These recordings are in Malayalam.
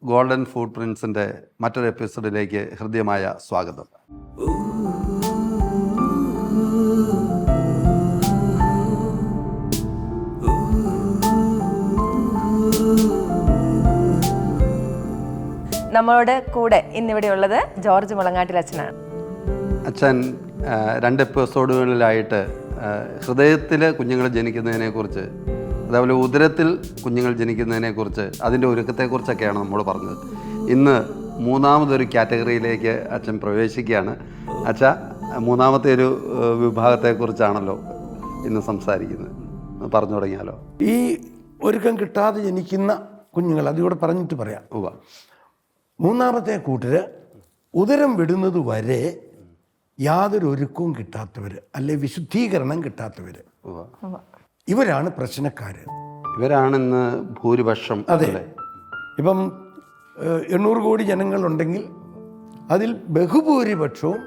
ഗോൾഡൻ ഫുട് പ്രിൻസിൻ്റെ മറ്റൊരു എപ്പിസോഡിലേക്ക് ഹൃദ്യമായ സ്വാഗതം. നമ്മളോട് കൂടെ ഇന്നിവിടെയുള്ളത് ജോർജ് മുളങ്ങാട്ടിൽ അച്ഛനാണ്. അച്ഛൻ 2 എപ്പിസോഡുകളിലായിട്ട് ഹൃദയത്തിൽ കുഞ്ഞുങ്ങൾ ജനിക്കുന്നതിനെക്കുറിച്ച്, അതേപോലെ ഉദരത്തിൽ കുഞ്ഞുങ്ങൾ ജനിക്കുന്നതിനെക്കുറിച്ച്, അതിൻ്റെ ഒരുക്കത്തെക്കുറിച്ചൊക്കെയാണ് നമ്മൾ പറഞ്ഞത്. ഇന്ന് മൂന്നാമതൊരു കാറ്റഗറിയിലേക്ക് അച്ഛൻ പ്രവേശിക്കുകയാണ്. അച്ഛ, മൂന്നാമത്തെ ഒരു വിഭാഗത്തെക്കുറിച്ചാണല്ലോ ഇന്ന് സംസാരിക്കുന്നത്. പറഞ്ഞു തുടങ്ങിയാലോ? ഈ ഒരുക്കം കിട്ടാതെ ജനിക്കുന്ന കുഞ്ഞുങ്ങൾ, അതിവിടെ പറഞ്ഞിട്ട് പറയാം. മൂന്നാമത്തെ കൂട്ടർ ഉദരം വിടുന്നത് വരെ യാതൊരു ഒരുക്കവും കിട്ടാത്തവർ, അല്ലെ വിശുദ്ധീകരണം കിട്ടാത്തവർ, ഇവരാണ് പ്രശ്നക്കാർ. ഇവരാണിന്ന് ഭൂരിപക്ഷം. അതെ. ഇപ്പം 800 കോടി ജനങ്ങളുണ്ടെങ്കിൽ അതിൽ ബഹുഭൂരിപക്ഷവും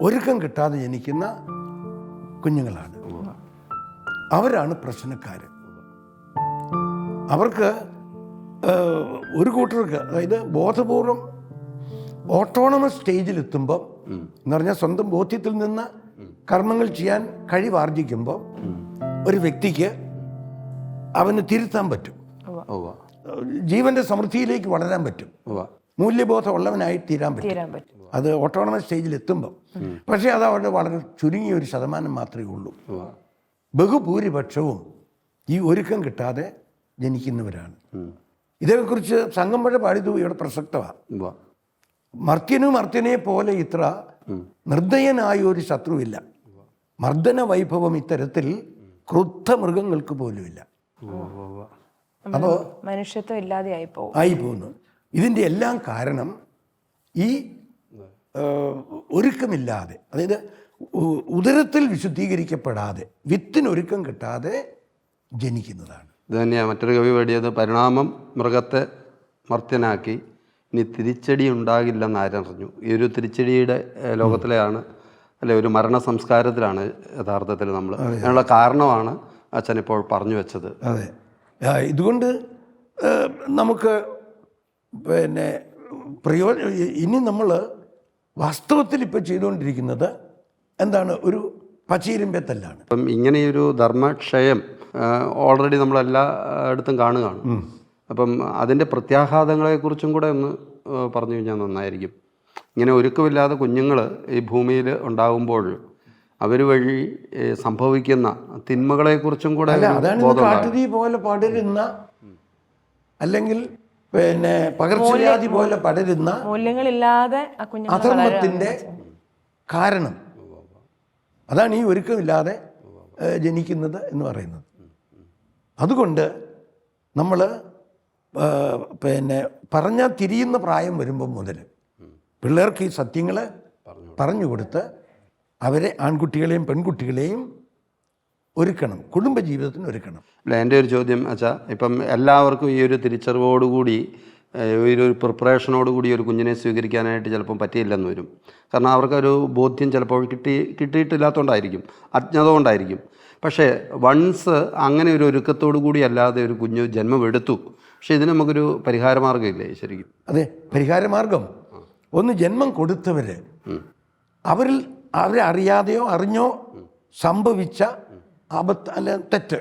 ഒരുക്കം കിട്ടാതെ ജനിക്കുന്ന കുഞ്ഞുങ്ങളാണ്. അവരാണ് പ്രശ്നക്കാർ. അവർക്ക് ഒരു കൂട്ടർക്ക്, അതായത് ബോധപൂർവം ഓട്ടോണമസ് സ്റ്റേജിലെത്തുമ്പോൾ എന്ന് പറഞ്ഞാൽ സ്വന്തം ബോധ്യത്തിൽ നിന്ന് കർമ്മങ്ങൾ ചെയ്യാൻ കഴിവാർജിക്കുമ്പോൾ ഒരു വ്യക്തിക്ക് അവന് തിരുത്താൻ പറ്റും, ജീവന്റെ സമൃദ്ധിയിലേക്ക് വളരാൻ പറ്റും, മൂല്യബോധം ഉള്ളവനായി തീരാൻ പറ്റും. അത് ഓട്ടോണമസ് സ്റ്റേജിൽ എത്തുമ്പോൾ. പക്ഷേ അത് അവരുടെ വളരെ ചുരുങ്ങിയ ഒരു ശതമാനം മാത്രമേ ഉള്ളൂ. ബഹുഭൂരിപക്ഷവും ഈ ഒരുക്കം കിട്ടാതെ ജനിക്കുന്നവരാണ്. ഇതേക്കുറിച്ച് സംഗമ്പഴ പാടിതു ഇവിടെ പ്രസക്തമാണ്. മർത്യനും മർത്യനെ പോലെ ഇത്ര നിർദ്ദയനായ ഒരു ശത്രുവില്ല, മർദ്ദന വൈഭവം ഇത്തരത്തിൽ ക്രുദ്ധ മൃഗങ്ങൾക്ക് പോലുമില്ല. അപ്പോൾ മനുഷ്യത്വം ഇല്ലാതെ ആയി പോകുന്നു. ഇതിൻ്റെ എല്ലാം കാരണം ഈ ഒരുക്കമില്ലാതെ, അതായത് ഉദരത്തിൽ വിശുദ്ധീകരിക്കപ്പെടാതെ, വിത്തിനൊരുക്കം കിട്ടാതെ ജനിക്കുന്നതാണ്. ഇത് തന്നെയാണ് മറ്റൊരു കവി പാടിയത്: പരിണാമം മൃഗത്തെ മർത്യനാക്കി, ഇനി തിരിച്ചടി ഉണ്ടാകില്ലെന്ന് ആരറിഞ്ഞു. ഈ ഒരു തിരിച്ചടിയുടെ ലോകത്തിലെയാണ്, അല്ലെ, ഒരു മരണ സംസ്കാരത്തിലാണ് യഥാർത്ഥത്തിൽ നമ്മൾ. അതിനുള്ള കാരണമാണ് അച്ഛൻ ഇപ്പോൾ പറഞ്ഞു വെച്ചത്. അതെ. ഇതുകൊണ്ട് നമുക്ക് പിന്നെ ഇനി നമ്മൾ വാസ്തവത്തിൽ ഇപ്പോൾ ചെയ്തുകൊണ്ടിരിക്കുന്നത് എന്താണ്? ഒരു പച്ചയിരുമ്പത്തല്ലാണ്. അപ്പം ഇങ്ങനെയൊരു ധർമ്മക്ഷയം ഓൾറെഡി നമ്മളെല്ലായിടത്തും കാണുകയാണ്. അപ്പം അതിൻ്റെ പ്രത്യാഘാതങ്ങളെക്കുറിച്ചും കൂടെ ഒന്ന് പറഞ്ഞു കഴിഞ്ഞാൽ നന്നായിരിക്കും. ഇങ്ങനെ ഒരുക്കമില്ലാതെ കുഞ്ഞുങ്ങൾ ഈ ഭൂമിയിൽ ഉണ്ടാകുമ്പോൾ അവർ വഴി സംഭവിക്കുന്ന തിന്മകളെക്കുറിച്ചും കൂടെ കാട്ടുതീ പോലെ പടരുന്ന, അല്ലെങ്കിൽ പിന്നെ പകർച്ചവ്യാധി പോലെ പടരുന്ന മൂല്യങ്ങളില്ലാതെ അധർമ്മത്തിൻ്റെ കാരണം അതാണ് ഈ ഒരുക്കമില്ലാതെ ജനിക്കുന്നത് എന്ന് പറയുന്നത്. അതുകൊണ്ട് നമ്മൾ പിന്നെ പറഞ്ഞാൽ തിരിയുന്ന പ്രായം വരുമ്പം മുതൽ പിള്ളേർക്ക് ഈ സത്യങ്ങൾ പറഞ്ഞു കൊടുത്ത് അവരെ, ആൺകുട്ടികളെയും പെൺകുട്ടികളെയും ഒരുക്കണം, കുടുംബജീവിതത്തിന് ഒരുക്കണം. അല്ല, എൻ്റെ ഒരു ചോദ്യം അച്ഛാ, ഇപ്പം എല്ലാവർക്കും ഈ ഒരു തിരിച്ചറിവോടുകൂടി, ഈ ഒരു പ്രിപ്പറേഷനോടുകൂടി ഒരു കുഞ്ഞിനെ സ്വീകരിക്കാനായിട്ട് ചിലപ്പം പറ്റിയില്ലെന്ന് വരും. കാരണം അവർക്കൊരു ബോധ്യം ചിലപ്പോൾ കിട്ടിയിട്ടില്ലാത്തതുകൊണ്ടായിരിക്കും, അജ്ഞത കൊണ്ടായിരിക്കും. പക്ഷേ വൺസ് അങ്ങനെ ഒരു ഒരുക്കത്തോടു കൂടി അല്ലാതെ ഒരു കുഞ്ഞ് ജന്മമെടുത്തു, പക്ഷെ ഇതിന് നമുക്കൊരു പരിഹാരമാർഗ്ഗമില്ലേ ശരിക്കും? അതെ, പരിഹാരമാർഗം ഒന്ന്, ജന്മം കൊടുത്തവർ അവരെ അറിയാതെയോ അറിഞ്ഞോ സംഭവിച്ച ആപത്ത് അല്ല തെറ്റ്,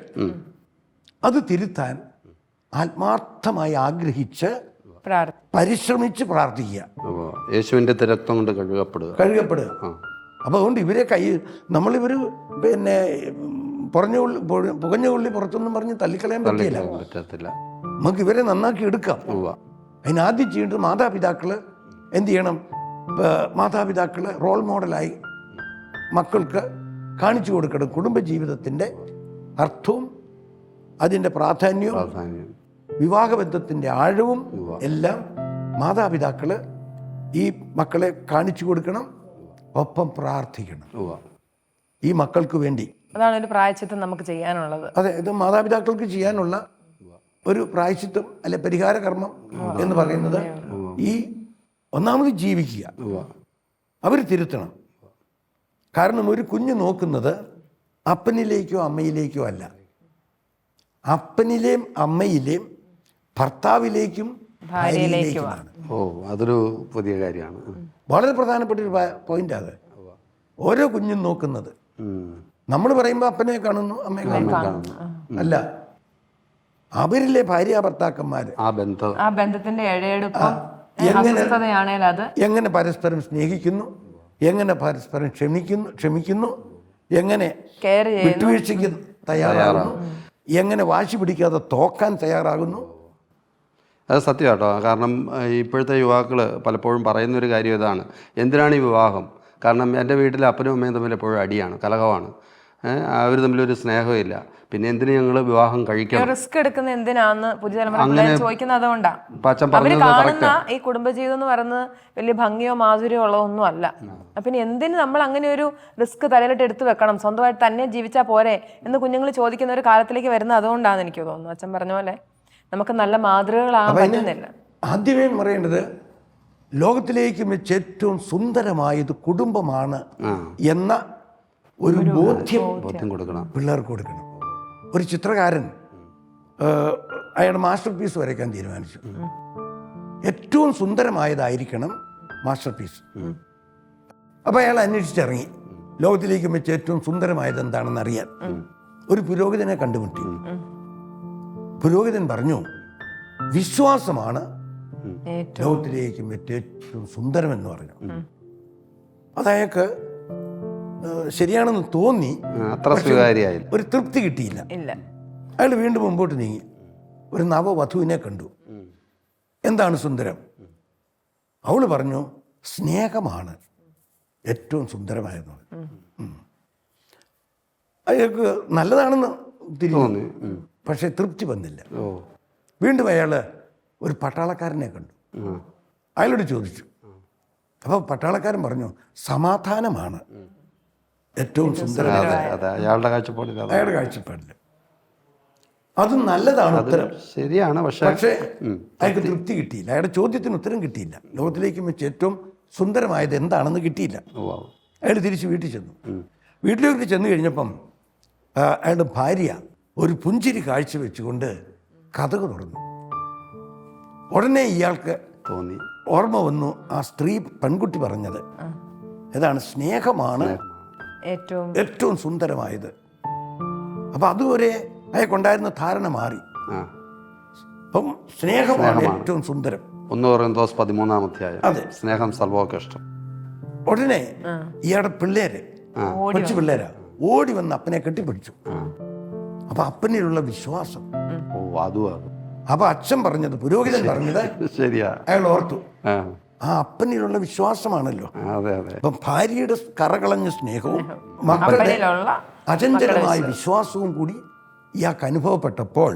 അത് തിരുത്താൻ ആത്മാർത്ഥമായി ആഗ്രഹിച്ച് പരിശ്രമിച്ച് പ്രാർത്ഥിക്കുക. യേശുവിൻ്റെ രക്തം കൊണ്ട് കഴുകപ്പെടുക. അപ്പോൾ അതുകൊണ്ട് ഇവരെ നമ്മളിവർ പിന്നെ പുകഞ്ഞ ഉള്ളി പുറത്തൊന്നും പറഞ്ഞ് തള്ളിക്കളയാൻ പറ്റില്ല. നമുക്ക് ഇവരെ നന്നാക്കി എടുക്കാം. അതിനാദ്യം ചെയ്യേണ്ടത് മാതാപിതാക്കൾ എന്ത് ചെയ്യണം? മാതാപിതാക്കൾ റോൾ മോഡലായി മക്കൾക്ക് കാണിച്ചു കൊടുക്കണം. കുടുംബജീവിതത്തിൻ്റെ അർത്ഥവും അതിൻ്റെ പ്രാധാന്യവും വിവാഹബന്ധത്തിൻ്റെ ആഴവും എല്ലാം മാതാപിതാക്കൾ ഈ മക്കളെ കാണിച്ചു കൊടുക്കണം. ഒപ്പം പ്രാർത്ഥിക്കണം ഈ മക്കൾക്ക് വേണ്ടി. അതാണ് ഒരു പ്രായശ്ചിത്തം നമുക്ക് ചെയ്യാനുള്ളത്. അതെ, ഇത് മാതാപിതാക്കൾക്ക് ചെയ്യാനുള്ള ഒരു പ്രായശ്ചിത്തം അല്ലെ പരിഹാര കർമ്മം എന്ന് പറയുന്നത് ഈ ഒന്നാമത് ജീവിക്കുക, അവർ തിരുത്തണം. കാരണം ഒരു കുഞ്ഞ് നോക്കുന്നത് അപ്പനിലേക്കോ അമ്മയിലേക്കോ അല്ല, അപ്പനിലെയും അമ്മയിലെയും ഭർത്താവിലേക്കും ഭാര്യയിലേക്കുമാണ്. ഓ, അതൊരു പുതിയ കാര്യമാണ്. വളരെ പ്രധാനപ്പെട്ട ഒരു പോയിന്റ് അത്. ഓരോ കുഞ്ഞും നോക്കുന്നത് നമ്മൾ പറയുമ്പോൾ അപ്പനെ കാണുന്നു, അമ്മയെ കാണുന്നു, അല്ല, അവരിലെ ഭാര്യ ഭർത്താക്കന്മാർ ആ ബന്ധത്തിന്റെ ഇഴയെടുപ്പം എങ്ങനെ പരസ്പരം സ്നേഹിക്കുന്നു, എങ്ങനെ പരസ്പരം ക്ഷമിക്കുന്നു, എങ്ങനെ വിട്ടുവീഴ്ചയ്ക്ക് തയ്യാറാകുന്നു, എങ്ങനെ വാശി പിടിക്കാതെ തോക്കാൻ തയ്യാറാകുന്നു. അത് സത്യം കേട്ടോ. കാരണം ഇപ്പോഴത്തെ യുവാക്കൾ പലപ്പോഴും പറയുന്നൊരു കാര്യം ഇതാണ്, എന്തിനാണ് ഈ വിവാഹം? കാരണം എൻ്റെ വീട്ടിലെ അപ്പനും അമ്മയും തമ്മിൽ എപ്പോഴും അടിയാണ്, കലഹമാണ്, അവർ തമ്മിലൊരു സ്നേഹമില്ല, പിന്നെ എന്തിനു ഞങ്ങൾ വിവാഹം കഴിക്കണം? റിസ്ക് എടുക്കുന്ന എന്തിനാന്ന് പുതിയ തലമുറ ചോദിക്കുന്നത് അതുകൊണ്ടാണ്. അവര് കാണുന്ന ഈ കുടുംബജീവിതം എന്ന് പറയുന്നത് വലിയ ഭംഗിയോ മാധുര്യമോ ഉള്ളതൊന്നും അല്ല. പിന്നെ എന്തിന് നമ്മൾ അങ്ങനെ ഒരു റിസ്ക് തലയിലിട്ട് എടുത്തു വെക്കണം? സ്വന്തമായിട്ട് തന്നെ ജീവിച്ചാൽ പോരെ എന്ന് കുഞ്ഞുങ്ങൾ ചോദിക്കുന്ന ഒരു കാലത്തിലേക്ക് വരുന്നത് അതുകൊണ്ടാണ് എനിക്ക് തോന്നുന്നു. അച്ഛൻ പറഞ്ഞ പോലെ നമുക്ക് നല്ല മാതൃകകളാകാൻ പറ്റുന്നില്ല. ആദ്യമേ പറയേണ്ടത്, ലോകത്തിലേക്ക് വെച്ച് ഏറ്റവും സുന്ദരമായത് കുടുംബമാണ് എന്ന ഒരു ബോധ്യം കൊടുക്കണം, പിള്ളേർക്ക് കൊടുക്കണം. ഒരു ചിത്രകാരൻ അയാളുടെ മാസ്റ്റർ പീസ് വരയ്ക്കാൻ തീരുമാനിച്ചു. ഏറ്റവും സുന്ദരമായതായിരിക്കണം മാസ്റ്റർ പീസ്. അപ്പോൾ അയാൾ അന്വേഷിച്ചിറങ്ങി, ലോകത്തിലേക്ക് വെച്ച് ഏറ്റവും സുന്ദരമായത് എന്താണെന്ന് അറിയാൻ. ഒരു പുരോഹിതനെ കണ്ടുമുട്ടി. പുരോഹിതൻ പറഞ്ഞു, വിശ്വാസമാണ് ലോകത്തിലേക്ക് വെച്ച് ഏറ്റവും സുന്ദരമെന്ന് പറഞ്ഞു. അതയാൾക്ക് ശരിയാണെന്ന് തോന്നി, ഒരു തൃപ്തി കിട്ടിയില്ല. അയാൾ വീണ്ടും മുമ്പോട്ട് നീങ്ങി. ഒരു നവവധുവിനെ കണ്ടു. എന്താണ് സുന്ദരം? അവള് പറഞ്ഞു, സ്നേഹമാണ് ഏറ്റവും സുന്ദരമായെന്ന് പറഞ്ഞു. അയാൾക്ക് നല്ലതാണെന്ന് തിരിഞ്ഞു, പക്ഷെ തൃപ്തി വന്നില്ല. വീണ്ടും അയാൾ ഒരു പട്ടാളക്കാരനെ കണ്ടു. അയാളോട് ചോദിച്ചു. അപ്പോൾ പട്ടാളക്കാരൻ പറഞ്ഞു, സമാധാനമാണ് ഏറ്റവും സുന്ദരമായ. അയാളുടെ കാഴ്ചപ്പാടില്ല. അത് നല്ലതാണ്, ഉത്തരം ശരിയാണ്. പക്ഷേ അയാൾക്ക് തൃപ്തി കിട്ടിയില്ല. അയാളുടെ ചോദ്യത്തിന് ഉത്തരം കിട്ടിയില്ല. ലോകത്തിലേക്ക് വെച്ച് ഏറ്റവും സുന്ദരമായത് എന്താണെന്ന് കിട്ടിയില്ല. അയാൾ തിരിച്ച് വീട്ടിൽ ചെന്നു. വീട്ടിലേക്ക് ചെന്ന് കഴിഞ്ഞപ്പം അയാളുടെ ഭാര്യ ഒരു പുഞ്ചിരി കാഴ്ച വെച്ചുകൊണ്ട് കതക് തുറന്നു. ഉടനെ ഇയാൾക്ക് തോന്നി, ഓർമ്മ വന്നു, ആ സ്ത്രീ പെൺകുട്ടി പറഞ്ഞത് ഏതാണ്? സ്നേഹമാണ് ഏറ്റവും സുന്ദരമായത്. അപ്പൊ അതുവരെ അയാൾക്കുണ്ടായിരുന്ന ധാരണ മാറി. അപ്പം സ്നേഹമാണ് ഏറ്റവും സുന്ദരം. 1 കൊരിന്ത്യർ 13 അതെ, സ്നേഹം സർവോകഷ്ടം. ഉടനെ ഇയാളുടെ പിള്ളേര്, കൊച്ചു പിള്ളേരാ, ഓടി വന്ന് അപ്പനെ കെട്ടിപ്പിടിച്ചു. അപ്പൊ അപ്പനിലുള്ള വിശ്വാസം. അപ്പൊ അച്ഛൻ പറഞ്ഞത്, പുരോഹിതൻ പറഞ്ഞത് ശരിയാ. അയാൾ ഓർത്തു, ആ അപ്പനിലുള്ള വിശ്വാസമാണല്ലോ. അപ്പൊ ഭാര്യയുടെ കറകളഞ്ഞ സ്നേഹവും മക്കളുടെ അചഞ്ചലമായ വിശ്വാസവും കൂടി ഇയാൾക്ക് അനുഭവപ്പെട്ടപ്പോൾ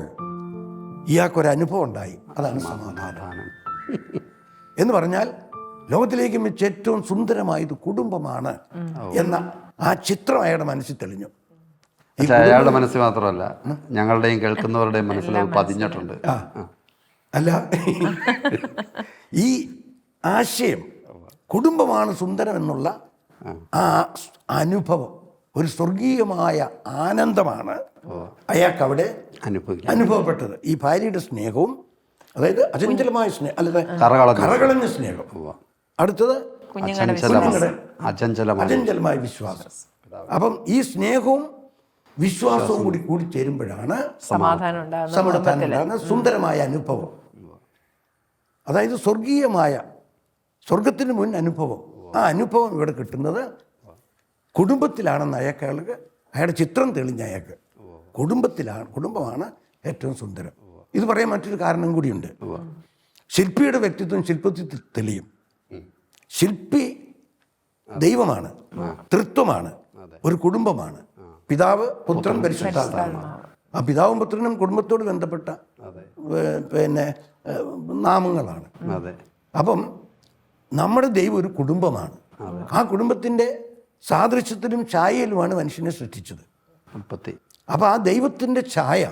ഇയാൾക്കൊരനുഭവം ഉണ്ടായി. അതാണ് സമാധാനം എന്ന് പറഞ്ഞാൽ, ലോകത്തിലേക്ക് വെച്ച് ഏറ്റവും സുന്ദരമായത് കുടുംബമാണ് എന്ന ആ ചിത്രം അയാളുടെ മനസ്സിൽ തെളിഞ്ഞു. അയാളുടെ മനസ്സിൽ മാത്രമല്ല, ഞങ്ങളുടെയും കേൾക്കുന്നവരുടെയും മനസ്സിൽ പതിഞ്ഞിട്ടുണ്ട്. അല്ല, ഈ ആശയം കുടുംബമാണ് സുന്ദരം എന്നുള്ള ആ അനുഭവം, ഒരു സ്വർഗീയമായ ആനന്ദമാണ് അയാൾക്ക് അവിടെ അനുഭവപ്പെട്ടത്. ഈ ഭാര്യയുടെ സ്നേഹവും, അതായത് അചഞ്ചലമായ സ്നേഹം, അല്ലാതെ കറകളഞ്ഞ സ്നേഹം. അടുത്തത് അചഞ്ചലമായ വിശ്വാസം. അപ്പം ഈ സ്നേഹവും വിശ്വാസവും കൂടി ചേരുമ്പോഴാണ് സമാധാനം, സുന്ദരമായ അനുഭവം. അതായത് സ്വർഗത്തിന് മുൻ അനുഭവം. ആ അനുഭവം ഇവിടെ കിട്ടുന്നത് കുടുംബത്തിലാണെന്ന് അയാളുടെ ചിത്രം തെളിഞ്ഞ അയാൾക്ക് കുടുംബമാണ് ഏറ്റവും സുന്ദരം. ഇത് പറയാൻ മറ്റൊരു കാരണം കൂടിയുണ്ട്. ശില്പിയുടെ വ്യക്തിത്വം ശില്പത്തിൽ തെളിയും. ശില്പി ദൈവമാണ്, തൃത്വമാണ്, ഒരു കുടുംബമാണ്. പിതാവ്, പുത്രൻ, പരിശുദ്ധാത്മാവാണ്. ആ പിതാവും പുത്രനും കുടുംബത്തോട് ബന്ധപ്പെട്ട പിന്നെ നാമങ്ങളാണ്. അപ്പം നമ്മുടെ ദൈവം ഒരു കുടുംബമാണ്. ആ കുടുംബത്തിൻ്റെ സാദൃശ്യത്തിലും ഛായയിലുമാണ് മനുഷ്യനെ സൃഷ്ടിച്ചത്. അപ്പം ആ ദൈവത്തിൻ്റെ ഛായ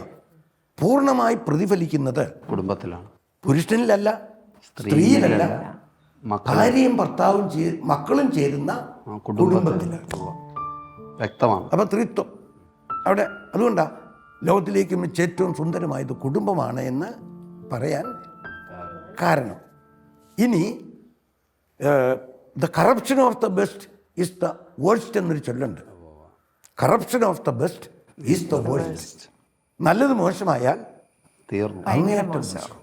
പൂർണ്ണമായി പ്രതിഫലിക്കുന്നത് കുടുംബത്തിലാണ്. പുരുഷനിലല്ല, സ്ത്രീയിലല്ല, ഭാര്യയും ഭർത്താവും മക്കളും ചേരുന്ന കുടുംബത്തിലാണ്. വ്യക്തമാണ്. അപ്പം ത്രിത്വം അവിടെ. അതുകൊണ്ടാണ് ലോകത്തിലേക്ക് വെച്ച് ഏറ്റവും സുന്ദരമായത് കുടുംബമാണ് എന്ന് പറയാൻ കാരണം. ഇനി the corruption of the best is the worst എന്നൊരു ചൊല്ലുണ്ട്. Corruption of the best is the worst. നല്ലത് മോശമായാൽ തീർന്നു. അങ്ങേയറ്റം മോശം.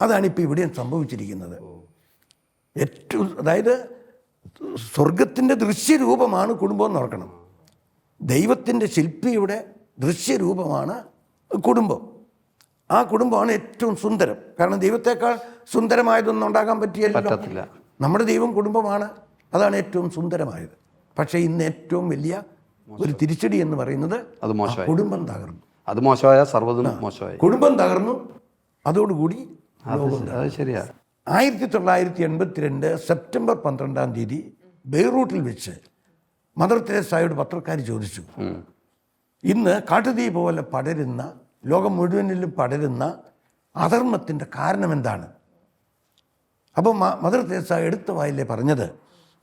അതാണ് ഇപ്പോൾ ഇവിടെയും സംഭവിച്ചിരിക്കുന്നത്. ഏറ്റവും, അതായത് സ്വർഗത്തിൻ്റെ ദൃശ്യരൂപമാണ് കുടുംബം എന്ന് ഓർക്കണം. ദൈവത്തിൻ്റെ ശില്പിയുടെ ദൃശ്യരൂപമാണ് കുടുംബം. ആ കുടുംബമാണ് ഏറ്റവും സുന്ദരം. കാരണം ദൈവത്തെക്കാൾ സുന്ദരമായതൊന്നും ഉണ്ടാകാൻ പറ്റിയല്ലോ. നമ്മുടെ ദൈവം കുടുംബമാണ്, അതാണ് ഏറ്റവും സുന്ദരമായത്. പക്ഷേ ഇന്ന് ഏറ്റവും വലിയ ഒരു തിരിച്ചടി എന്ന് പറയുന്നത് അത് മോശമായി. കുടുംബം തകർന്നു. അത് മോശമായ സർവ്വതും മോശമായി. കുടുംബം തകർന്നു, അതോടുകൂടി അത് ശരിയാ. 1982 സെപ്റ്റംബർ 12 ബെയ്റൂട്ടിൽ വെച്ച് മദർ തെരേസയോട് പത്രക്കാർ ചോദിച്ചു, ഇന്ന് കാട്ടുതീ പോലെ പടരുന്ന, ലോകം മുഴുവനിലും പടരുന്ന അധർമ്മത്തിൻ്റെ കാരണം എന്താണ്? അപ്പോൾ മദർ തെരേസ എടുത്ത വായിലെ പറഞ്ഞത്,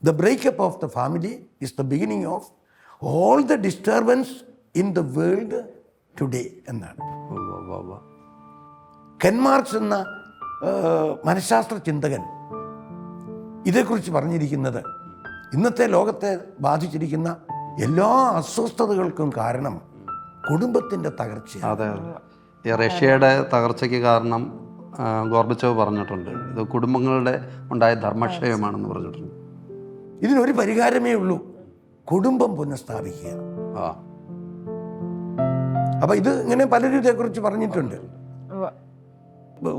the breakup of the family is the beginning of all the disturbance in the world today എന്നാണ്. കെൻ മാർക്സ് എന്ന മനഃശാസ്ത്ര ചിന്തകൻ ഇതേക്കുറിച്ച് പറഞ്ഞിരിക്കുന്നത്, ഇന്നത്തെ ലോകത്തെ ബാധിച്ചിരിക്കുന്ന എല്ലാ അസ്വസ്ഥതകൾക്കും കാരണം കുടുംബത്തിൻ്റെ തകർച്ചയാണ്. അതെ, ഈ റഷ്യയുടെ തകർച്ചയ്ക്ക് കാരണം ഗോർബച്ചോവ് പറഞ്ഞിട്ടുണ്ട്, ഇത് കുടുംബങ്ങളുടെ ഉണ്ടായ ധർമ്മക്ഷയമാണെന്ന് പറഞ്ഞിട്ടുണ്ട്. ഇതിനൊരു പരിഹാരമേ ഉള്ളൂ, കുടുംബം പുനഃസ്ഥാപിക്കുക. അപ്പം ഇത് ഇങ്ങനെ പലരും ഇതേക്കുറിച്ച് പറഞ്ഞിട്ടുണ്ട്.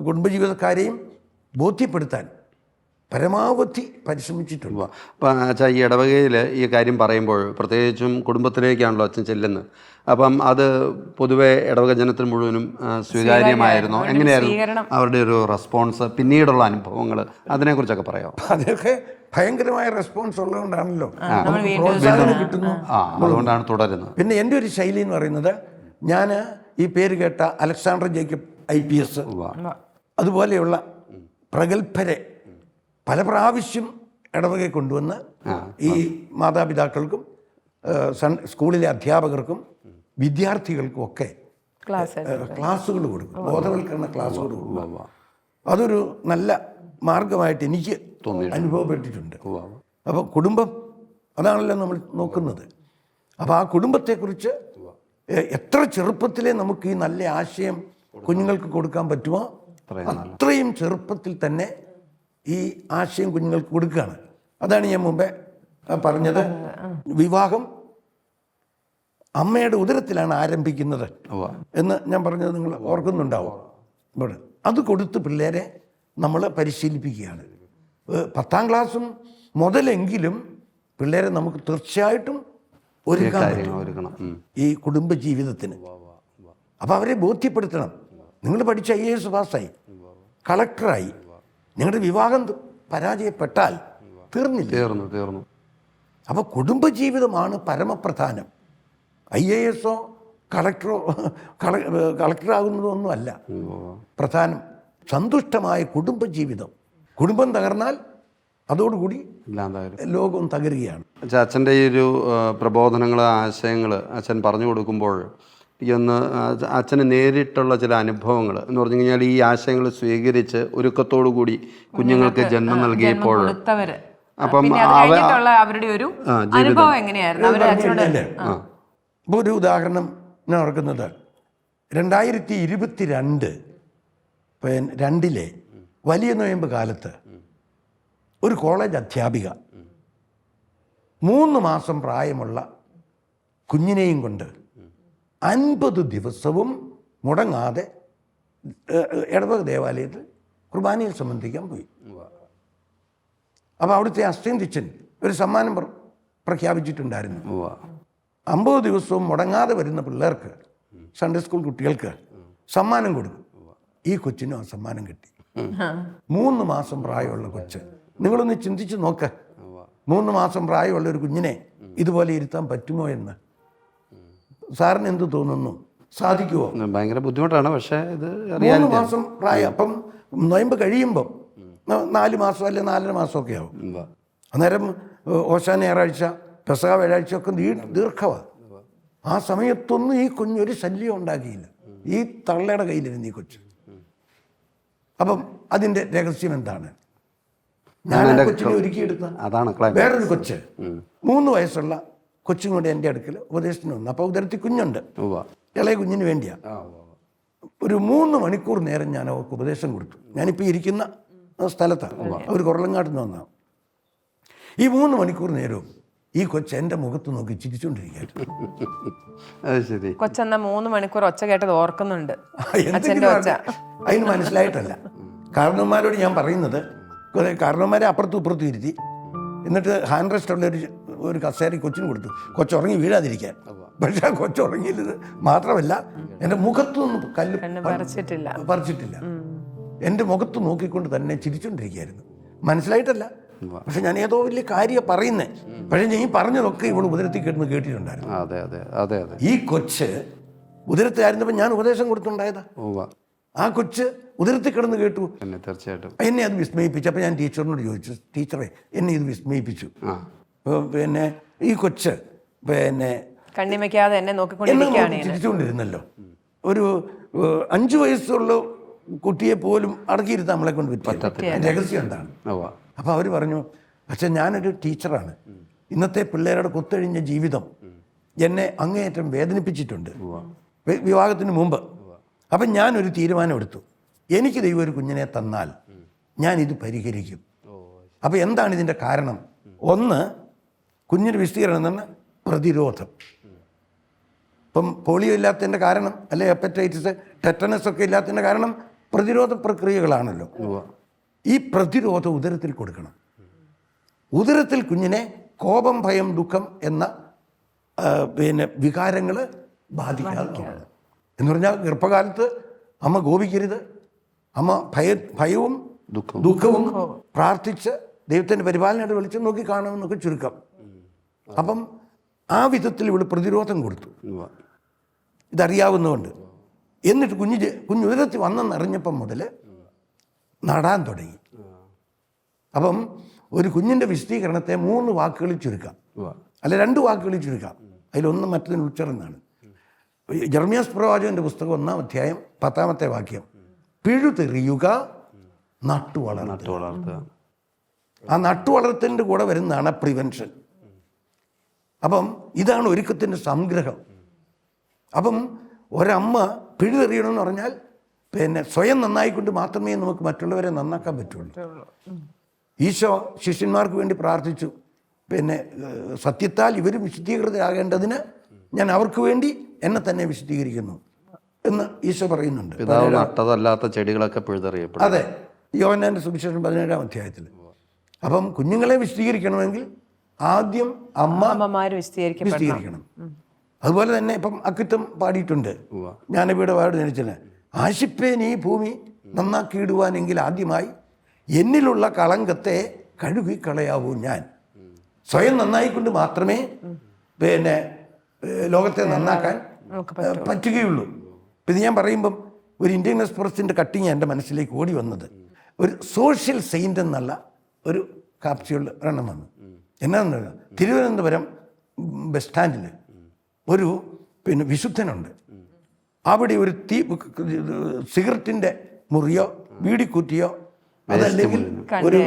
കുടുംബജീവിതക്കാരെയും ബോധ്യപ്പെടുത്താൻ പരമാവധി പരിശ്രമിച്ചിട്ടുണ്ട്. അപ്പം അച്ഛാ, ഈ ഇടവകയിൽ ഈ കാര്യം പറയുമ്പോൾ പ്രത്യേകിച്ചും കുടുംബത്തിലേക്കാണല്ലോ അച്ഛൻ ചെല്ലുന്നത്. അപ്പം അത് പൊതുവെ ഇടവക ജനത്തിന് മുഴുവനും സ്വീകാര്യമായിരുന്നോ? എങ്ങനെയായിരുന്നു അവരുടെ ഒരു റെസ്പോൺസ്, പിന്നീടുള്ള അനുഭവങ്ങൾ, അതിനെക്കുറിച്ചൊക്കെ പറയാമോ? അതൊക്കെ ഭയങ്കരമായ റെസ്പോൺസ് ഉള്ളതുകൊണ്ടാണല്ലോ പ്രോത്സാഹനം കിട്ടുന്നു. അതുകൊണ്ടാണ് തുടരുന്നത്. പിന്നെ എൻ്റെ ഒരു ശൈലി എന്ന് പറയുന്നത്, ഞാൻ ഈ പേര് കേട്ട അലക്സാണ്ടർ ജേക്കബ് IPS അതുപോലെയുള്ള പ്രഗത്ഭരെ പല പ്രാവശ്യം ഇടവകയെ കൊണ്ടുവന്ന് ഈ മാതാപിതാക്കൾക്കും സ്കൂളിലെ അധ്യാപകർക്കും വിദ്യാർത്ഥികൾക്കും ഒക്കെ ക്ലാസ്സുകൾ കൊടുക്കും, ബോധവൽക്കരണ ക്ലാസ്സുകൾ കൊടുക്കും. അതൊരു നല്ല മാർഗമായിട്ട് എനിക്ക് അനുഭവപ്പെട്ടിട്ടുണ്ട്. അപ്പോൾ കുടുംബം അതാണല്ലോ നമ്മൾ നോക്കുന്നത്. അപ്പോൾ ആ കുടുംബത്തെക്കുറിച്ച് എത്ര ചെറുപ്പത്തിലേ നമുക്ക് ഈ നല്ല ആശയം കുഞ്ഞുങ്ങൾക്ക് കൊടുക്കാൻ പറ്റുമോ അത്രയും ചെറുപ്പത്തിൽ തന്നെ ഈ ആശയം കുഞ്ഞുങ്ങൾക്ക് കൊടുക്കുകയാണ്. അതാണ് ഞാൻ മുമ്പേ പറഞ്ഞത്, വിവാഹം അമ്മയുടെ ഉദരത്തിലാണ് ആരംഭിക്കുന്നത് എന്ന് ഞാൻ പറഞ്ഞത് നിങ്ങൾ ഓർക്കുന്നുണ്ടാവും. ഇവിടെ അത് കൊടുത്ത് പിള്ളേരെ നമ്മൾ പരിശീലിപ്പിക്കുകയാണ്. 10ാം ക്ലാസ്സും മുതലെങ്കിലും പിള്ളേരെ നമുക്ക് തീർച്ചയായിട്ടും ഒരുക്കണം ഈ കുടുംബ ജീവിതത്തിന്. അപ്പോൾ അവരെ ബോധ്യപ്പെടുത്തണം, നിങ്ങൾ പഠിച്ച IAS പാസ്സായി, കളക്ടറായി, നിങ്ങളുടെ വിവാഹം പരാജയപ്പെട്ടാൽ തീർന്നു. അപ്പോൾ കുടുംബജീവിതമാണ് പരമപ്രധാനം. IAS കളക്ടറാകുന്നതൊന്നുമല്ല പ്രധാനം. സന്തുഷ്ടമായ കുടുംബജീവിതം. കുടുംബം തകർന്നാൽ അതോടുകൂടി ലോകം തകരുകയാണ്. അച്ഛൻ്റെ ഈ ഒരു പ്രബോധനങ്ങൾ, ആശയങ്ങൾ അച്ഛൻ പറഞ്ഞു കൊടുക്കുമ്പോൾ ഒന്ന് അച്ഛന് നേരിട്ടുള്ള ചില അനുഭവങ്ങൾ എന്ന് പറഞ്ഞു കഴിഞ്ഞാൽ, ഈ ആശയങ്ങൾ സ്വീകരിച്ച് ഒരുക്കത്തോടു കൂടി കുഞ്ഞുങ്ങൾക്ക് ജന്മം നൽകിയപ്പോൾ അപ്പം അവരുടെ ഒരു അനുഭവം എങ്ങനെയായിരുന്നു? ഇപ്പോൾ ഒരു ഉദാഹരണം ഞാൻ ഓർക്കുന്നത്, 2022 വലിയ നോയമ്പ് കാലത്ത് ഒരു കോളേജ് അധ്യാപിക 3 മാസം പ്രായമുള്ള കുഞ്ഞിനെയും കൊണ്ട് 50 ദിവസവും മുടങ്ങാതെ ഇടവക ദേവാലയത്തിൽ കുർബാനയിൽ സംബന്ധിക്കാൻ പോയി. അപ്പോൾ അവിടുത്തെ അസിസ്റ്റന്റ് ഒരു സമ്മാനം പ്രഖ്യാപിച്ചിട്ടുണ്ടായിരുന്നു. 50 ദിവസവും മുടങ്ങാതെ വരുന്ന പിള്ളേർക്ക്, സൺഡേ സ്കൂൾ കുട്ടികൾക്ക് സമ്മാനം കൊടുക്കും. ഈ കൊച്ചിനും ആ സമ്മാനം കിട്ടി. 3 മാസം പ്രായമുള്ള കൊച്ച്. നിങ്ങളൊന്ന് ചിന്തിച്ച് നോക്ക്, 3 മാസം പ്രായമുള്ള ഒരു കുഞ്ഞിനെ ഇതുപോലെ ഇരുത്താൻ പറ്റുമോ എന്ന് സാറിന് എന്ത് തോന്നുന്നു? സാധിക്കുമോ? ഭയങ്കര ബുദ്ധിമുട്ടാണ്. പക്ഷേ ഇത് 3 മാസം പ്രായം. അപ്പം നൊയമ്പ് കഴിയുമ്പം 4 മാസം അല്ലെ 4.5 മാസമൊക്കെ ആവും. അന്നേരം ഓശാന ഞായറാഴ്ച, പെസഹ വ്യാഴാഴ്ച ഒക്കെ ദീർഘമാണ്. ആ സമയത്തൊന്നും ഈ കുഞ്ഞൊരു ശല്യം ഉണ്ടാക്കിയില്ല. ഈ തള്ളയുടെ കയ്യിലിരുന്ന് ഈ കൊച്ച് അപ്പം അതിൻ്റെ രഹസ്യം എന്താണ്? ഞാൻ ആ കൊച്ചിനെ ഒരുക്കിയെടുത്ത അതാണ് വേറൊരു കൊച്ച് 3 വയസ്സുള്ള കൊച്ചും കൂടെ എൻ്റെ അടുക്കൽ ഉപദേശത്തിന് വന്നു. അപ്പോൾ ഉദരത്തിൽ കുഞ്ഞുണ്ട്, ഇളയ കുഞ്ഞിന് വേണ്ടിയാണ്. ഒരു 3 മണിക്കൂർ നേരം ഞാൻ അവർക്ക് ഉപദേശം കൊടുത്തു. ഞാനിപ്പോൾ ഇരിക്കുന്ന സ്ഥലത്താണ്, അവർ കുറലങ്ങാട്ട് നിന്ന് വന്നതാണ്. ഈ 3 മണിക്കൂർ നേരവും ഈ കൊച്ച് എൻ്റെ മുഖത്ത് നോക്കി ചിരിച്ചുകൊണ്ടിരിക്കുകയായിരുന്നു. കൊച്ചെന്നാ 3 മണിക്കൂർ ഒച്ച കേട്ടത് ഓർക്കുന്നുണ്ട്. അതിന് മനസ്സിലായിട്ടല്ല. കാരണവന്മാരോട് ഞാൻ പറയുന്നത്, കാരണവന്മാരെ അപ്പുറത്തും ഇപ്പുറത്തും ഇരുത്തി, എന്നിട്ട് ഹാൻഡ് റെസ്റ്റ് ഉള്ള ഒരു കസേര കൊച്ചിന് കൊടുത്തു, കൊച്ചുറങ്ങി വീഴാതിരിക്കാൻ. പക്ഷെ ആ കൊച്ചുറങ്ങിയില്ലത് മാത്രമല്ല, എൻ്റെ മുഖത്തൊന്നും കല്ല് പറിച്ചിട്ടില്ല. എൻ്റെ മുഖത്ത് നോക്കിക്കൊണ്ട് തന്നെ ചിരിച്ചുകൊണ്ടിരിക്കുകയായിരുന്നു. മനസ്സിലായിട്ടല്ല, പക്ഷെ ഞാൻ ഏതോ വലിയ കാര്യം പറയുന്നേ. പക്ഷെ ഞാൻ ഈ പറഞ്ഞതൊക്കെ ഇവൾ ഉദരത്തിൽ കിടന്ന് കേട്ടിട്ടുണ്ടായിരുന്നു. ഈ കൊച്ച് ഉദരത്തിലായിരുന്നപ്പോൾ ഞാൻ ഉപദേശം കൊടുത്തുണ്ടായതാ. ആ കൊച്ച് ഉദരത്തിൽ കിടന്ന് കേട്ടു. തീർച്ചയായിട്ടും എന്നെ അത് വിസ്മയിപ്പിച്ചു. അപ്പം ഞാൻ ടീച്ചറിനോട് ചോദിച്ചു, ടീച്ചറെ എന്നെ ഇത് വിസ്മയിപ്പിച്ചു. പിന്നെ ഈ കൊച്ച് പിന്നെ കണ്ണിമയ്ക്കാതെ എന്നെ ചിരിച്ചുകൊണ്ടിരുന്നല്ലോ. ഒരു 5 വയസ്സുള്ള കുട്ടിയെ പോലും അടക്കിയിരുത്താൻ നമ്മളെ കൊണ്ട് പറ്റില്ല. രഹസ്യം എന്താണ്? അപ്പോൾ അവർ പറഞ്ഞു, പക്ഷെ ഞാനൊരു ടീച്ചറാണ്, ഇന്നത്തെ പിള്ളേരുടെ കുത്തഴിഞ്ഞ ജീവിതം എന്നെ അങ്ങേയറ്റം വേദനിപ്പിച്ചിട്ടുണ്ട് വിവാഹത്തിന് മുമ്പ്. അപ്പം ഞാനൊരു തീരുമാനമെടുത്തു, എനിക്ക് ദൈവം ഒരു കുഞ്ഞിനെ തന്നാൽ ഞാനിത് പരിഹരിക്കും. അപ്പോൾ എന്താണ് ഇതിൻ്റെ കാരണം? ഒന്ന്, കുഞ്ഞിന് വിസ്തീർണം എന്ന് പറഞ്ഞാൽ പ്രതിരോധം. ഇപ്പം പോളിയോ ഇല്ലാത്തതിൻ്റെ കാരണം, അല്ലെ ഹെപ്പറ്റൈറ്റിസ്, ടെറ്റനസ് ഒക്കെ ഇല്ലാത്തതിൻ്റെ കാരണം പ്രതിരോധ പ്രക്രിയകളാണല്ലോ. ഈ പ്രതിരോധം ഉദരത്തിൽ കൊടുക്കണം. ഉദരത്തിൽ കുഞ്ഞിനെ കോപം, ഭയം, ദുഃഖം എന്ന പിന്നെ വികാരങ്ങൾ ബാധിക്കാതെ എന്ന് പറഞ്ഞാൽ ഗർഭകാലത്ത് അമ്മ കോപിക്കരുത്, അമ്മ ഭയവും ദുഃഖവും പ്രാർത്ഥിച്ച് ദൈവത്തിൻ്റെ പരിപാലനയുടെ വെളിച്ചം നോക്കി കാണുമെന്നൊക്കെ ചുരുക്കം. അപ്പം ആ വിധത്തിൽ ഇവിടെ പ്രതിരോധം കൊടുത്തു, ഇതറിയാവുന്നതുകൊണ്ട്. എന്നിട്ട് കുഞ്ഞ് ഉദരത്തിൽ വന്നെന്നറിഞ്ഞപ്പം മുതൽ നടാൻ തുടങ്ങി. അപ്പം ഒരു കുഞ്ഞിൻ്റെ വിശദീകരണത്തെ 3 വാക്കുകളിൽ ചുരുക്കാം, അല്ല 2 വാക്കുകളിൽ ചുരുക്കാം. അതിലൊന്ന് മറ്റൊന്ന് ഉച്ചറന്നാണ്. ജെറമ്യാസ് പ്രവാചകന്റെ പുസ്തകം 1-ാം അധ്യായം 10-ാമത്തെ വാക്യം, പിഴുതെറിയുക, നട്ടുവളർത്തുക. ആ നട്ടുവളർത്തലിൻ്റെ കൂടെ വരുന്നതാണ് പ്രിവെൻഷൻ. അപ്പം ഇതാണ് ഒരുക്കത്തിൻ്റെ സംഗ്രഹം. അപ്പം ഒരമ്മ പിഴുതെറിയണമെന്ന് പറഞ്ഞാൽ പിന്നെ സ്വയം നന്നായിക്കൊണ്ട് മാത്രമേ നമുക്ക് മറ്റുള്ളവരെ നന്നാക്കാൻ പറ്റുള്ളൂ. ഈശോ ശിഷ്യന്മാർക്ക് വേണ്ടി പ്രാർത്ഥിച്ചു, പിന്നെ സത്യത്താൽ ഇവരും വിശുദ്ധീകൃതരാകേണ്ടതിന് ഞാൻ അവർക്ക് വേണ്ടി എന്നെ തന്നെ വിശുദ്ധീകരിക്കുന്നു എന്ന് ഈശോ പറയുന്നുണ്ട്. നട്ടതല്ലാത്ത ചെടികളൊക്കെ പിഴുതെറിയപ്പെടും. അതെ, യോഹന്നാന്റെ സുവിശേഷം 17-ാം അധ്യായത്തിൽ. അപ്പം കുഞ്ഞുങ്ങളെ വിശുദ്ധീകരിക്കണമെങ്കിൽ ആദ്യം അമ്മമാര് വിശുദ്ധീകരിക്കണം. അതുപോലെ തന്നെ ഇപ്പം അക്കിത്തം പാടിയിട്ടുണ്ട്, ജ്ഞാനപീഠ പാട് ജനിച്ചത്, ആശിപ്പേൻ ഈ ഭൂമി നന്നാക്കിയിടുവാനെങ്കിൽ ആദ്യമായി എന്നിലുള്ള കളങ്കത്തെ കഴുകിക്കളയാവൂ ഞാൻ. സ്വയം നന്നായിക്കൊണ്ട് മാത്രമേ പിന്നെ ലോകത്തെ നന്നാക്കാൻ പറ്റുകയുള്ളൂ. ഇത് ഞാൻ പറയുമ്പം ഒരു ഇന്ത്യൻ എക്സ്പ്രസിൻ്റെ കട്ടിങ് എൻ്റെ മനസ്സിലേക്ക് ഓടി വന്നത്, ഒരു സോഷ്യൽ സെയിൻ്റ് എന്നുള്ള ഒരു കാപ്സ്യൂൾ ഒരെണ്ണം വന്നു. എന്നാന്ന് പറഞ്ഞാൽ തിരുവനന്തപുരം ബസ് സ്റ്റാൻഡിൽ ഒരു പിന്നെ വിശുദ്ധനുണ്ട്. അവിടെ ഒരു സിഗരറ്റിൻ്റെ മുറിയോ വീടിക്കുറ്റിയോ അതല്ലെങ്കിൽ ഒരു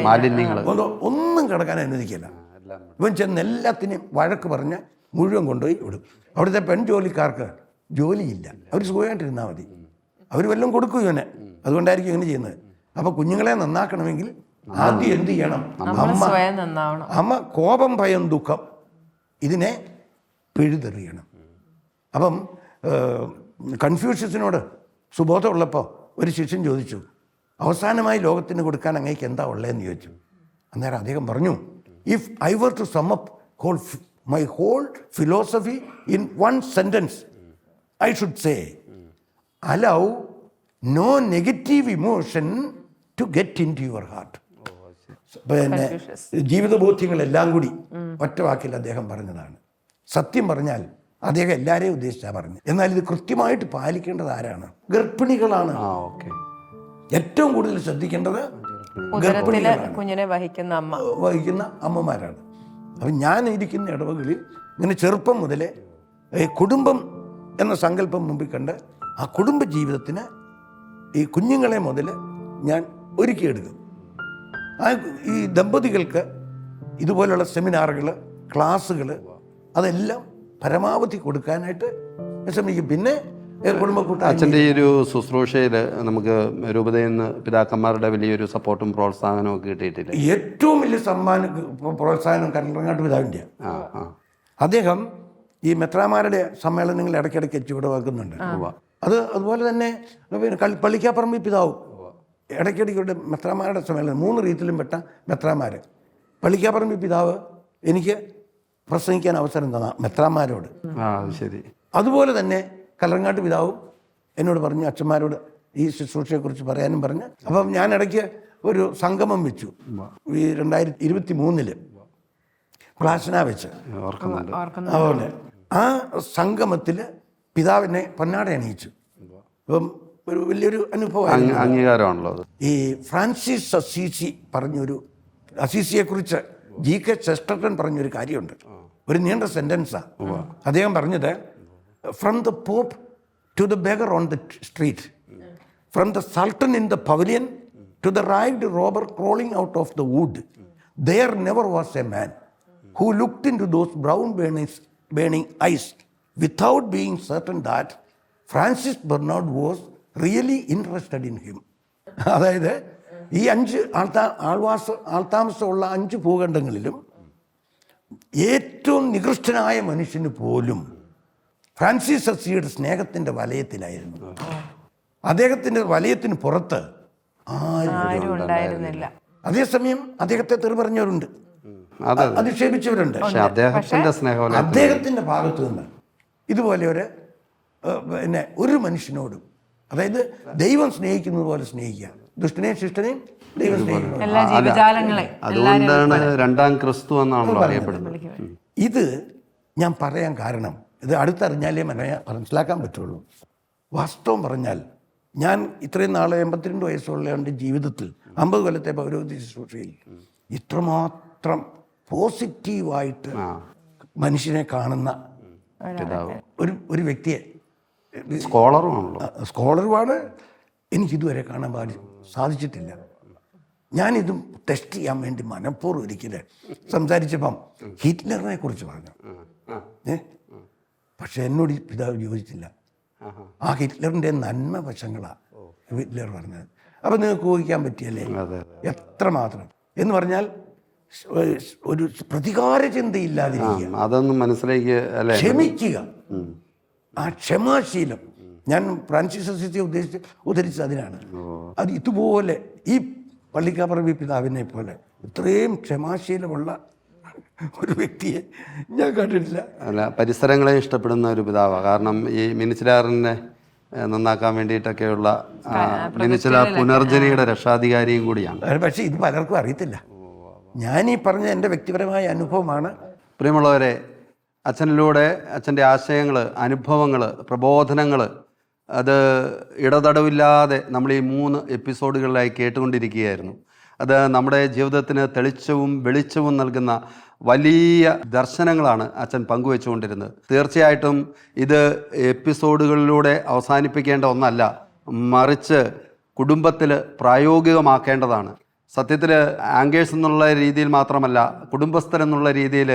ഒന്നും കിടക്കാൻ അനുവദിക്കില്ല. ഇവൻ ചെന്ന് എല്ലാത്തിനെയും വഴക്ക് പറഞ്ഞ് മുഴുവൻ കൊണ്ടുപോയി വിടും. അവിടുത്തെ പെൺജോലിക്കാർക്ക് ജോലിയില്ല, അവർ സുഖമായിട്ടിരുന്നാൽ മതി, അവർ വല്ലതും കൊടുക്കും ഇവനെ. അതുകൊണ്ടായിരിക്കും ഇങ്ങനെ ചെയ്യുന്നത്. അപ്പോൾ കുഞ്ഞുങ്ങളെ നന്നാക്കണമെങ്കിൽ ആദ്യം എന്ത് ചെയ്യണം? അമ്മ കോപം, ഭയം, ദുഃഖം ഇതിനെ പിഴുതെറിയണം. അപ്പം കൺഫ്യൂഷ്യസിനോട് സുബോധമുള്ളപ്പോൾ ഒരു ശിഷ്യൻ ചോദിച്ചു, അവസാനമായി ലോകത്തിന് കൊടുക്കാൻ അങ്ങേക്ക് എന്താ ഉള്ളതെന്ന് ചോദിച്ചു. അന്നേരം അദ്ദേഹം പറഞ്ഞു, if I were to sum up my whole philosophy in one sentence, I should say, allow no negative emotion to get into your heart. പിന്നെ ജീവിതബോധ്യങ്ങളെല്ലാം കൂടി ഒറ്റ വാക്കിൽ അദ്ദേഹം പറഞ്ഞതാണ്. സത്യം പറഞ്ഞാൽ അദ്ദേഹം എല്ലാവരെയും ഉദ്ദേശിച്ചാണ് പറഞ്ഞു. എന്നാൽ ഇത് കൃത്യമായിട്ട് പാലിക്കേണ്ടത് ആരാണ്? ഗർഭിണികളാണ്. ഏറ്റവും കൂടുതൽ ശ്രദ്ധിക്കേണ്ടത് കുഞ്ഞിനെ വഹിക്കുന്ന അമ്മമാരാണ്. അപ്പം ഞാൻ ഇരിക്കുന്ന ഇടവകളിൽ ഇങ്ങനെ ചെറുപ്പം മുതലേ കുടുംബം എന്ന സങ്കല്പം മുമ്പിൽ കണ്ട് ആ കുടുംബ ജീവിതത്തിന് ഈ കുഞ്ഞുങ്ങളെ മുതൽ ഞാൻ ഒരുക്കിയെടുക്കും. ഈ ദമ്പതികൾക്ക് ഇതുപോലുള്ള സെമിനാറുകൾ, ക്ലാസ്സുകൾ അതെല്ലാം പരമാവധി കൊടുക്കാനായിട്ട് ശ്രമിക്കും. പിന്നെ കുടുംബ കൂട്ടായ്മ അച്ഛൻ്റെ ഈ ഒരു ശുശ്രൂഷയിൽ നമുക്ക് രൂപതയിൽ നിന്ന് പിതാക്കന്മാരുടെ വലിയൊരു സപ്പോർട്ടും പ്രോത്സാഹനവും ഒക്കെ കിട്ടിയിട്ടില്ല? ഏറ്റവും വലിയ പ്രോത്സാഹനം കല്ലറങ്ങാട്ട് പിതാവിൻ്റെ. അദ്ദേഹം ഈ മെത്രാമാരുടെ സമ്മേളനങ്ങൾ ഇടയ്ക്കിടയ്ക്ക് എത്തിവിടെ വെക്കുന്നുണ്ട്. അതുപോലെ തന്നെ പള്ളിക്കാപ്പറമ്പ് പിതാവും ഇടയ്ക്കിടയ്ക്ക് മെത്രാമാരുടെ സമ്മേളനം 3 രീതിയിലും പെട്ട മെത്രാമാർ. പള്ളിക്കാപ്പറമ്പ് പിതാവ് എനിക്ക് പ്രസംഗിക്കാൻ അവസരം തന്ന മെത്രാമാരോട്. ശരി. അതുപോലെ തന്നെ കല്ലറങ്ങാട്ട് പിതാവും എന്നോട് പറഞ്ഞു അച്ഛന്മാരോട് ഈ ശുശ്രൂഷയെക്കുറിച്ച് പറയാനും പറഞ്ഞ്. അപ്പം ഞാൻ ഇടയ്ക്ക് ഒരു സംഗമം വെച്ചു ഈ 2023 പ്ലാസന വെച്ച്. അതുപോലെ ആ സംഗമത്തിൽ പിതാവിനെ പൊന്നാട അണിയിച്ചു. അപ്പം ഒരു വലിയൊരു അനുഭവം, അംഗീകാരമാണല്ലോ അത്. ഈ ഫ്രാൻസിസ് അസീസിയെക്കുറിച്ച് GK ചെസ്റ്റർട്ടൺ പറഞ്ഞൊരു കാര്യമുണ്ട്. ഒരു നീണ്ട സെൻറ്റൻസാണ്. അദ്ദേഹം പറഞ്ഞത്, from the pope to the beggar on the street, from the sultan in the pavilion to the rived robber crawling out of the wood, there never was a man who looked into those brown burning eyes without being certain that Francis Bernard was really interested in him. അതായത് ഈ 5 ആൾതാമസമുള്ള 5 ഭൂഖണ്ഡങ്ങളിലും ഏറ്റവും നികൃഷ്ടനായ മനുഷ്യന് പോലും ഫ്രാൻസിസ് അസീസിയുടെ സ്നേഹത്തിൻ്റെ വലയത്തിലായിരുന്നു. അദ്ദേഹത്തിൻ്റെ വലയത്തിന് പുറത്ത് ആരും ഉണ്ടായിരുന്നില്ല. അതേസമയം അദ്ദേഹത്തെ തെറി പറഞ്ഞവരുണ്ട്, അധിക്ഷേപിച്ചവരുണ്ട്. അദ്ദേഹത്തിൻ്റെ ഭാഗത്തു നിന്ന് ഇതുപോലെ ഒരു മനുഷ്യനോടും, അതായത് ദൈവം സ്നേഹിക്കുന്നത് പോലെ സ്നേഹിക്കുക, ദുഷ്ടനെയും ശിഷ്ടനെയും ദൈവം സ്നേഹിക്കുന്നു. അതുകൊണ്ടാണ് 2ാം ക്രിസ്തു എന്നാണല്ലോ അറിയപ്പെടുന്നത്. ഇത് ഞാൻ പറയാൻ കാരണം, ഇത് അടുത്തറിഞ്ഞാലേ മനസ്സിലാക്കാൻ പറ്റുള്ളൂ. വാസ്തവം പറഞ്ഞാൽ ഞാൻ ഇത്രയും നാളെ 82 വയസ്സുള്ള എൻ്റെ ജീവിതത്തിൽ 50 കൊല്ലത്തെ പൗരോഹിത്യ ശുശ്രൂഷയിൽ ഇത്രമാത്രം പോസിറ്റീവായിട്ട് മനുഷ്യനെ കാണുന്ന ഒരു വ്യക്തിയെ, സ്കോളറുമാണ്, എനിക്കിതുവരെ കാണാൻ സാധിച്ചിട്ടില്ല. ഞാനിതും ടെസ്റ്റ് ചെയ്യാൻ വേണ്ടി മനഃപൂർവ്വം ഒരിക്കലും സംസാരിച്ചപ്പം ഹിറ്റ്ലറിനെ കുറിച്ച് പറഞ്ഞു. പക്ഷെ എന്നോട് പിതാവ് യോജിച്ചില്ല. ആ ഹിറ്റ്ലറിൻ്റെ നന്മ വശങ്ങളാണ് ഹിറ്റ്ലർ പറഞ്ഞത്. അപ്പം നിങ്ങൾക്ക് ഊഹിക്കാൻ പറ്റിയല്ലേ എത്രമാത്രം എന്ന് പറഞ്ഞാൽ ഒരു പ്രതികാര ചിന്തയില്ലാതിരിക്കുക, അതൊന്നും മനസ്സിലേക്ക് ക്ഷമിക്കുക, ആ ക്ഷമാശീലം. ഞാൻ ഫ്രാൻസിസ് അസീസിയെ ഉദ്ധരിച്ചത് അതിനാണ്. അത് ഇതുപോലെ ഈ പള്ളിക്കാപ്പറമ്പ് പിതാവിനെ പോലെ ഇത്രയും ക്ഷമാശീലമുള്ള ഒരു വ്യക്തിയെ ഞാൻ കണ്ടിട്ടില്ല. പരിസരങ്ങളെ ഇഷ്ടപ്പെടുന്ന ഒരു പിതാവാണ്. കാരണം ഈ മിനിച്ചിലാറിനെ നന്നാക്കാൻ വേണ്ടിയിട്ടൊക്കെയുള്ള മിനിച്ചില പുനർജനിയുടെ രക്ഷാധികാരിയും കൂടിയാണ്. പക്ഷേ ഇത് പലർക്കും അറിയത്തില്ല. ഞാനീ പറഞ്ഞ എൻ്റെ വ്യക്തിപരമായ അനുഭവമാണ്. പ്രിയമുള്ളവരെ, അച്ഛനിലൂടെ അച്ഛൻ്റെ ആശയങ്ങൾ, അനുഭവങ്ങൾ, പ്രബോധനങ്ങൾ അത് ഇടതടവില്ലാതെ നമ്മൾ ഈ 3 എപ്പിസോഡുകളിലായി കേട്ടുകൊണ്ടിരിക്കുകയായിരുന്നു. അത് നമ്മുടെ ജീവിതത്തിന് തെളിച്ചവും വെളിച്ചവും നൽകുന്ന വലിയ ദർശനങ്ങളാണ് അച്ഛൻ പങ്കുവെച്ചുകൊണ്ടിരുന്നത്. തീർച്ചയായിട്ടും ഇത് എപ്പിസോഡുകളിലൂടെ അവസാനിപ്പിക്കേണ്ട ഒന്നല്ല, മറിച്ച് കുടുംബത്തിൽ പ്രായോഗികമാക്കേണ്ടതാണ്. സത്യത്തിൽ ആങ്കേഴ്സ് എന്നുള്ള രീതിയിൽ മാത്രമല്ല, കുടുംബസ്ഥരെന്നുള്ള രീതിയിൽ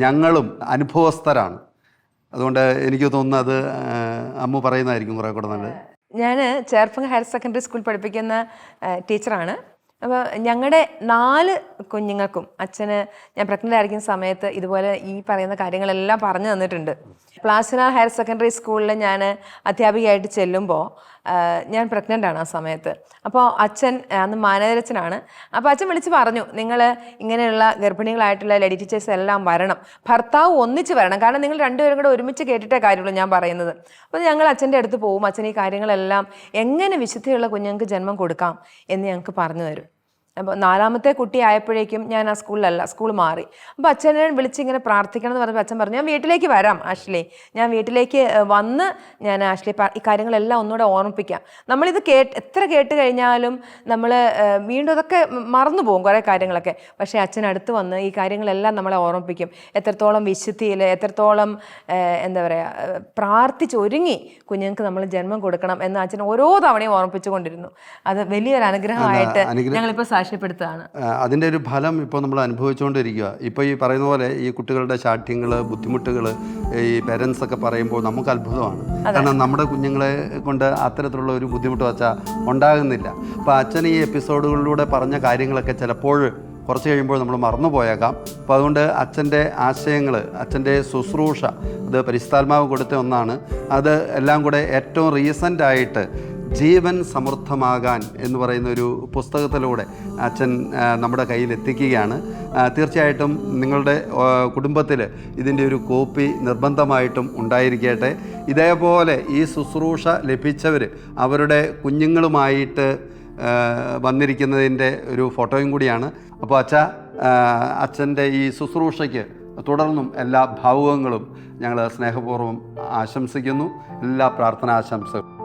ഞങ്ങളും അനുഭവസ്ഥരാണ്. അതുകൊണ്ട് എനിക്ക് തോന്നുന്നത് അമ്മു പറയുന്നതായിരിക്കും കുറേ കൂടെ നല്ലത്. ഞാൻ ചേർപ്പുങ്ങ ഹയർ സെക്കൻഡറി സ്കൂൾ പഠിപ്പിക്കുന്ന ടീച്ചറാണ്. അപ്പോൾ ഞങ്ങളുടെ 4 കുഞ്ഞുങ്ങൾക്കും അച്ഛന് ഞാൻ പ്രഗ്നൻ്റ് ആയിരിക്കുന്ന സമയത്ത് ഇതുപോലെ ഈ പറയുന്ന കാര്യങ്ങളെല്ലാം പറഞ്ഞു തന്നിട്ടുണ്ട്. പ്ലാസിന ഹയർ സെക്കൻഡറി സ്കൂളിൽ ഞാൻ അധ്യാപികയായിട്ട് ചെല്ലുമ്പോൾ ഞാൻ പ്രഗ്നൻ്റ് ആണ് ആ സമയത്ത്. അപ്പോൾ അച്ഛൻ അന്ന് മാനേജരച്ഛനാണ്. അപ്പോൾ അച്ഛൻ വിളിച്ച് പറഞ്ഞു, നിങ്ങൾ ഇങ്ങനെയുള്ള ഗർഭിണികളായിട്ടുള്ള ലേഡി ടീച്ചേഴ്സ് എല്ലാം വരണം, ഭർത്താവ് ഒന്നിച്ച് വരണം, കാരണം നിങ്ങൾ 2 പേരും കൂടെ ഒരുമിച്ച് കേട്ടിട്ടേ കാര്യമുള്ളൂ ഞാൻ പറയുന്നത്. അപ്പോൾ ഞങ്ങൾ അച്ഛൻ്റെ അടുത്ത് പോകും, അച്ഛൻ ഈ കാര്യങ്ങളെല്ലാം എങ്ങനെ വിശുദ്ധിയുള്ള കുഞ്ഞുങ്ങൾക്ക് ജന്മം കൊടുക്കാം എന്ന് ഞങ്ങൾക്ക് പറഞ്ഞു തരും. അപ്പോൾ 4ാമത്തെ കുട്ടി ആയപ്പോഴേക്കും ഞാൻ ആ സ്കൂളിലല്ല, സ്കൂൾ മാറി. അപ്പോൾ അച്ഛനെ വിളിച്ച് ഇങ്ങനെ പ്രാർത്ഥിക്കണം എന്ന് പറഞ്ഞപ്പോൾ അച്ഛൻ പറഞ്ഞു, ഞാൻ വീട്ടിലേക്ക് വരാം ആഷ്ലി, ഞാൻ വീട്ടിലേക്ക് വന്ന് ഞാൻ ആഷ്ലി ഈ കാര്യങ്ങളെല്ലാം ഒന്നുകൂടെ ഓർമ്മിപ്പിക്കാം. നമ്മളിത് എത്ര കേട്ട് കഴിഞ്ഞാലും നമ്മൾ വീണ്ടും അതൊക്കെ മറന്നു പോകും കുറേ കാര്യങ്ങളൊക്കെ. പക്ഷേ അച്ഛൻ അടുത്ത് വന്ന് ഈ കാര്യങ്ങളെല്ലാം നമ്മളെ ഓർമ്മിപ്പിക്കും. എത്രത്തോളം വിശുദ്ധിയിൽ, എത്രത്തോളം എന്താ പറയുക, പ്രാർത്ഥിച്ചൊരുങ്ങി കുഞ്ഞുങ്ങൾക്ക് നമ്മൾ ജന്മം കൊടുക്കണം എന്ന് അച്ഛൻ ഓരോ തവണയും ഓർമ്മിപ്പിച്ചുകൊണ്ടിരുന്നു. അത് വലിയൊരു അനുഗ്രഹമായിട്ട് ഞങ്ങളിപ്പോൾ സാക്ഷ്യപ്പെടുത്തുകയാണ്. അതിൻ്റെ ഒരു ഫലം ഇപ്പോൾ നമ്മൾ അനുഭവിച്ചുകൊണ്ടിരിക്കുക. ഇപ്പോൾ ഈ പറയുന്ന പോലെ ഈ കുട്ടികളുടെ ശാഠ്യങ്ങൾ, ബുദ്ധിമുട്ടുകൾ ഈ പേരൻസ് ഒക്കെ പറയുമ്പോൾ നമുക്ക് അത്ഭുതമാണ്. കാരണം നമ്മുടെ കുഞ്ഞുങ്ങളെ കൊണ്ട് അത്തരത്തിലുള്ള ഒരു ബുദ്ധിമുട്ട് വെച്ചാൽ ഉണ്ടാകുന്നില്ല. അപ്പോൾ അച്ഛൻ ഈ എപ്പിസോഡുകളിലൂടെ പറഞ്ഞ കാര്യങ്ങളൊക്കെ ചിലപ്പോൾ കുറച്ച് കഴിയുമ്പോൾ നമ്മൾ മറന്നുപോയേക്കാം. അപ്പോൾ അതുകൊണ്ട് അച്ഛൻ്റെ ആശയങ്ങൾ, അച്ഛൻ്റെ ശുശ്രൂഷ, അത് പരിശുദ്ധാത്മാവ് കൊടുത്ത ഒന്നാണ്. അത് എല്ലാം കൂടെ ഏറ്റവും റീസെൻ്റായിട്ട് ജീവൻ സമൃദ്ധമാകാൻ എന്ന് പറയുന്ന ഒരു പുസ്തകത്തിലൂടെ അച്ഛൻ നമ്മുടെ കയ്യിൽ എത്തിക്കുകയാണ്. തീർച്ചയായിട്ടും നിങ്ങളുടെ കുടുംബത്തിൽ ഇതിൻ്റെ ഒരു കോപ്പി നിർബന്ധമായിട്ടും ഉണ്ടായിരിക്കട്ടെ. ഇതേപോലെ ഈ ശുശ്രൂഷ ലഭിച്ചവർ അവരുടെ കുഞ്ഞുങ്ങളുമായിട്ട് വന്നിരിക്കുന്നതിൻ്റെ ഒരു ഫോട്ടോയും കൂടിയാണ്. അപ്പോൾ അച്ഛൻ്റെ ഈ ശുശ്രൂഷയ്ക്ക് തുടർന്നും എല്ലാ ഭാവുകങ്ങളും ഞങ്ങൾ സ്നേഹപൂർവ്വം ആശംസിക്കുന്നു. എല്ലാ പ്രാർത്ഥനാശംസകളും.